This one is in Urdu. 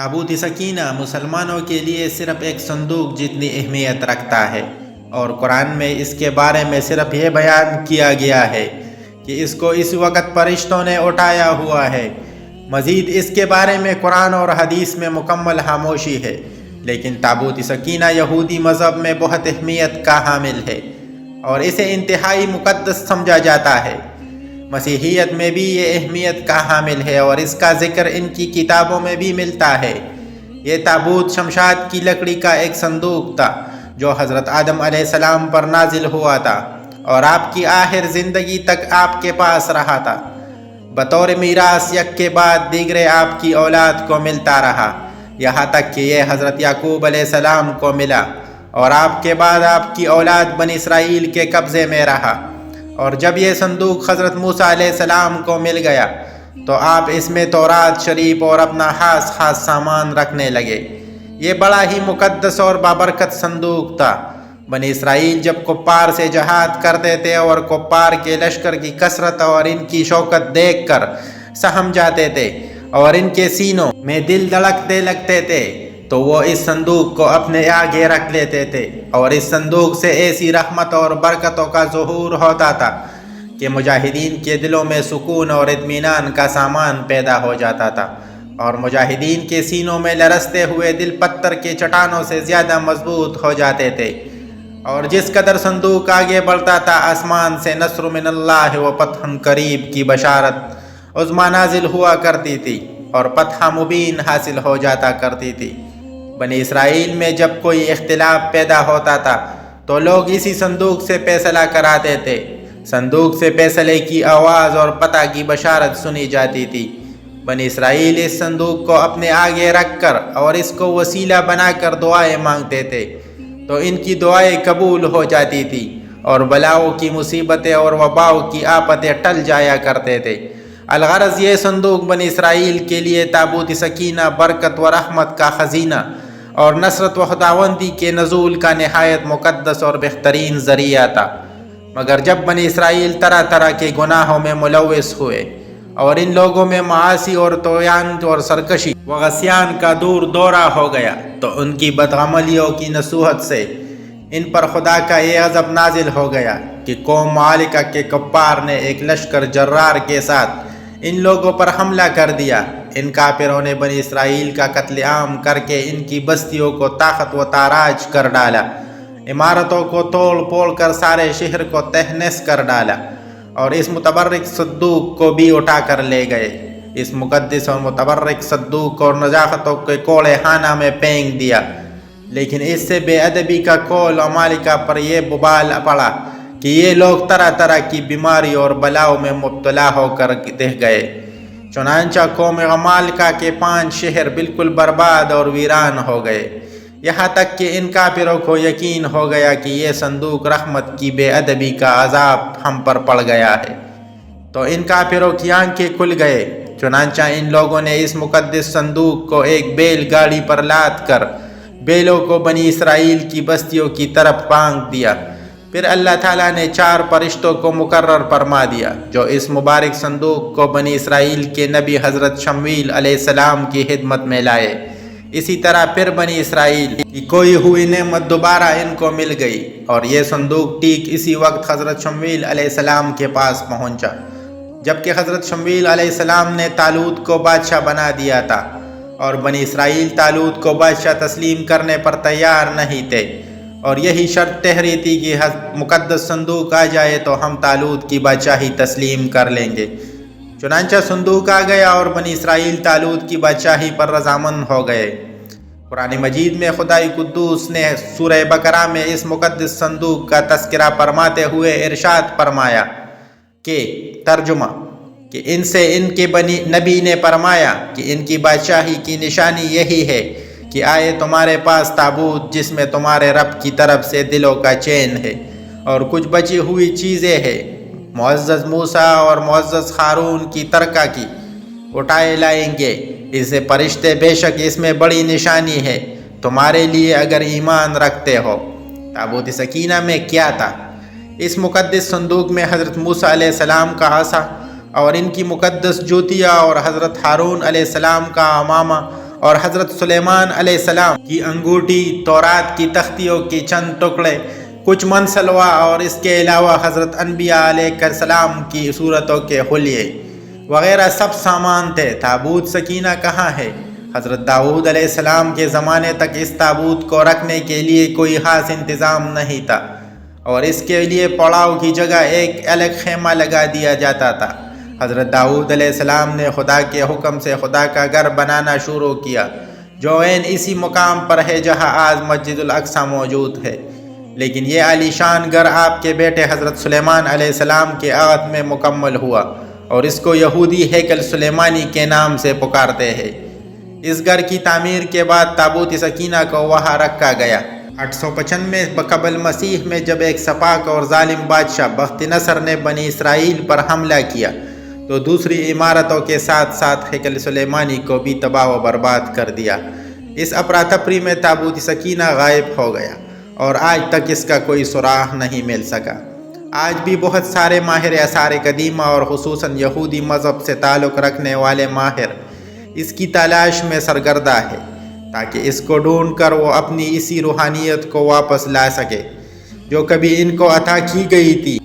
تابوت سکینہ مسلمانوں کے لیے صرف ایک صندوق جتنی اہمیت رکھتا ہے، اور قرآن میں اس کے بارے میں صرف یہ بیان کیا گیا ہے کہ اس کو اس وقت فرشتوں نے اٹھایا ہوا ہے۔ مزید اس کے بارے میں قرآن اور حدیث میں مکمل خاموشی ہے، لیکن تابوت سکینہ یہودی مذہب میں بہت اہمیت کا حامل ہے اور اسے انتہائی مقدس سمجھا جاتا ہے۔ مسیحیت میں بھی یہ اہمیت کا حامل ہے اور اس کا ذکر ان کی کتابوں میں بھی ملتا ہے۔ یہ تابوت شمشاد کی لکڑی کا ایک صندوق تھا جو حضرت آدم علیہ السلام پر نازل ہوا تھا اور آپ کی آخر زندگی تک آپ کے پاس رہا تھا۔ بطور میراث یک کے بعد دیگرے آپ کی اولاد کو ملتا رہا، یہاں تک کہ یہ حضرت یعقوب علیہ السلام کو ملا اور آپ کے بعد آپ کی اولاد بنی اسرائیل کے قبضے میں رہا۔ اور جب یہ صندوق حضرت موسیٰ علیہ السلام کو مل گیا تو آپ اس میں تورات شریف اور اپنا خاص سامان رکھنے لگے۔ یہ بڑا ہی مقدس اور بابرکت صندوق تھا۔ بنی اسرائیل جب کفار سے جہاد کرتے تھے اور کفار کے لشکر کی کثرت اور ان کی شوکت دیکھ کر سہم جاتے تھے اور ان کے سینوں میں دل دھڑکنے لگتے تھے تو وہ اس صندوق کو اپنے آگے رکھ لیتے تھے، اور اس صندوق سے ایسی رحمت اور برکتوں کا ظہور ہوتا تھا کہ مجاہدین کے دلوں میں سکون اور اطمینان کا سامان پیدا ہو جاتا تھا، اور مجاہدین کے سینوں میں لرزتے ہوئے دل پتھر کے چٹانوں سے زیادہ مضبوط ہو جاتے تھے۔ اور جس قدر صندوق آگے بڑھتا تھا، آسمان سے نصر من اللہ و فتح قریب کی بشارت عظمی نازل ہوا کرتی تھی اور فتح مبین حاصل ہو جاتا کرتی تھی۔ بنی اسرائیل میں جب کوئی اختلاف پیدا ہوتا تھا تو لوگ اسی صندوق سے فیصلہ کراتے تھے۔ صندوق سے فیصلے کی آواز اور فتح کی بشارت سنی جاتی تھی۔ بنی اسرائیل اس صندوق کو اپنے آگے رکھ کر اور اس کو وسیلہ بنا کر دعائیں مانگتے تھے تو ان کی دعائیں قبول ہو جاتی تھی اور بلاؤں کی مصیبتیں اور وباؤں کی آفتیں ٹل جایا کرتے تھے۔ الغرض یہ صندوق بنی اسرائیل کے لیے تابوت سکینہ، برکت و رحمت کا خزینہ اور نصرت و خداوندی کے نزول کا نہایت مقدس اور بہترین ذریعہ تھا۔ مگر جب بنی اسرائیل طرح طرح کے گناہوں میں ملوث ہوئے اور ان لوگوں میں معاصی اور طغیان اور سرکشی و عصیان کا دورہ ہو گیا تو ان کی بدعملیوں کی نصوحت سے ان پر خدا کا یہ غضب نازل ہو گیا کہ قوم مالکہ کے کفار نے ایک لشکر جرار کے ساتھ ان لوگوں پر حملہ کر دیا۔ ان کافروں نے بنی اسرائیل کا قتل عام کر کے ان کی بستیوں کو طاقت و تاراج کر ڈالا، عمارتوں کو توڑ پھوڑ کر سارے شہر کو تہس کر ڈالا، اور اس متبرک صندوق کو بھی اٹھا کر لے گئے۔ اس مقدس اور متبرک صندوق اور نجاستوں کے کوڑے خانہ میں پھینک دیا۔ لیکن اس سے بے ادبی کا قول مالکہ پر یہ ببال پڑا کہ یہ لوگ طرح طرح کی بیماری اور بلاؤں میں مبتلا ہو کر رہ گئے۔ چنانچہ قوم مالکہ کے 5 شہر بالکل برباد اور ویران ہو گئے، یہاں تک کہ ان کافروں کو یقین ہو گیا کہ یہ صندوق رحمت کی بے ادبی کا عذاب ہم پر پڑ گیا ہے۔ تو ان کافروں کی آنکھیں کھل گئے۔ چنانچہ ان لوگوں نے اس مقدس صندوق کو ایک بیل گاڑی پر لاد کر بیلوں کو بنی اسرائیل کی بستیوں کی طرف پھانک دیا۔ پھر اللہ تعالیٰ نے 4 فرشتوں کو مقرر فرما دیا جو اس مبارک صندوق کو بنی اسرائیل کے نبی حضرت شمویل علیہ السلام کی خدمت میں لائے۔ اسی طرح پھر بنی اسرائیل کی کوئی ہوئی نعمت دوبارہ ان کو مل گئی، اور یہ صندوق ٹھیک اسی وقت حضرت شمویل علیہ السلام کے پاس پہنچا، جبکہ حضرت شمویل علیہ السلام نے طالوت کو بادشاہ بنا دیا تھا، اور بنی اسرائیل طالوت کو بادشاہ تسلیم کرنے پر تیار نہیں تھے، اور یہی شرط ٹھہری تھی کہ مقدس صندوق آ جائے تو ہم طالوت کی بادشاہی تسلیم کر لیں گے۔ چنانچہ صندوق آ گیا اور بنی اسرائیل طالوت کی بادشاہی پر رضامند ہو گئے۔ قرآن مجید میں خدائے قدوس نے سورہ بقرہ میں اس مقدس صندوق کا تذکرہ فرماتے ہوئے ارشاد فرمایا کہ ترجمہ کہ ان سے ان کے نبی نے فرمایا کہ ان کی بادشاہی کی نشانی یہی ہے کہ آئے تمہارے پاس تابوت جس میں تمہارے رب کی طرف سے دلوں کا چین ہے اور کچھ بچی ہوئی چیزیں ہیں، معزز موسیٰ اور معزز ہارون کی ترکہ کی اٹھائے لائیں گے۔ اسے فرشتے بے شک اس میں بڑی نشانی ہے تمہارے لیے اگر ایمان رکھتے ہو۔ تابوت سکینہ میں کیا تھا؟ اس مقدس صندوق میں حضرت موسیٰ علیہ السلام کا عصا اور ان کی مقدس جوتیاں اور حضرت ہارون علیہ السلام کا عمامہ اور حضرت سلیمان علیہ السلام کی انگوٹھی، تورات کی تختیوں کی چند ٹکڑے، کچھ منسلوا اور اس کے علاوہ حضرت انبیاء علیہ السلام کی صورتوں کے حلیے وغیرہ سب سامان تھے۔ تابوت سکینہ کہاں ہے؟ حضرت داؤد علیہ السلام کے زمانے تک اس تابوت کو رکھنے کے لیے کوئی خاص انتظام نہیں تھا، اور اس کے لیے پڑاؤ کی جگہ ایک الگ خیمہ لگا دیا جاتا تھا۔ حضرت داؤد علیہ السلام نے خدا کے حکم سے خدا کا گھر بنانا شروع کیا، جو عین اسی مقام پر ہے جہاں آج مسجد الاقصی موجود ہے۔ لیکن یہ عالی شان گھر آپ کے بیٹے حضرت سلیمان علیہ السلام کے عہد میں مکمل ہوا، اور اس کو یہودی ہیکل سلیمانی کے نام سے پکارتے ہیں۔ اس گھر کی تعمیر کے بعد تابوت سکینہ کو وہاں رکھا گیا۔ 895 قبل مسیح میں جب ایک سپاک اور ظالم بادشاہ بخت نصر نے بنی اسرائیل پر حملہ کیا تو دوسری عمارتوں کے ساتھ ساتھ ہیکل سلیمانی کو بھی تباہ و برباد کر دیا۔ اس افراتفری میں تابوت سکینہ غائب ہو گیا، اور آج تک اس کا کوئی سراغ نہیں مل سکا۔ آج بھی بہت سارے ماہر آثار قدیمہ اور خصوصاً یہودی مذہب سے تعلق رکھنے والے ماہر اس کی تلاش میں سرگردہ ہے، تاکہ اس کو ڈھونڈ کر وہ اپنی اسی روحانیت کو واپس لا سکے جو کبھی ان کو عطا کی گئی تھی۔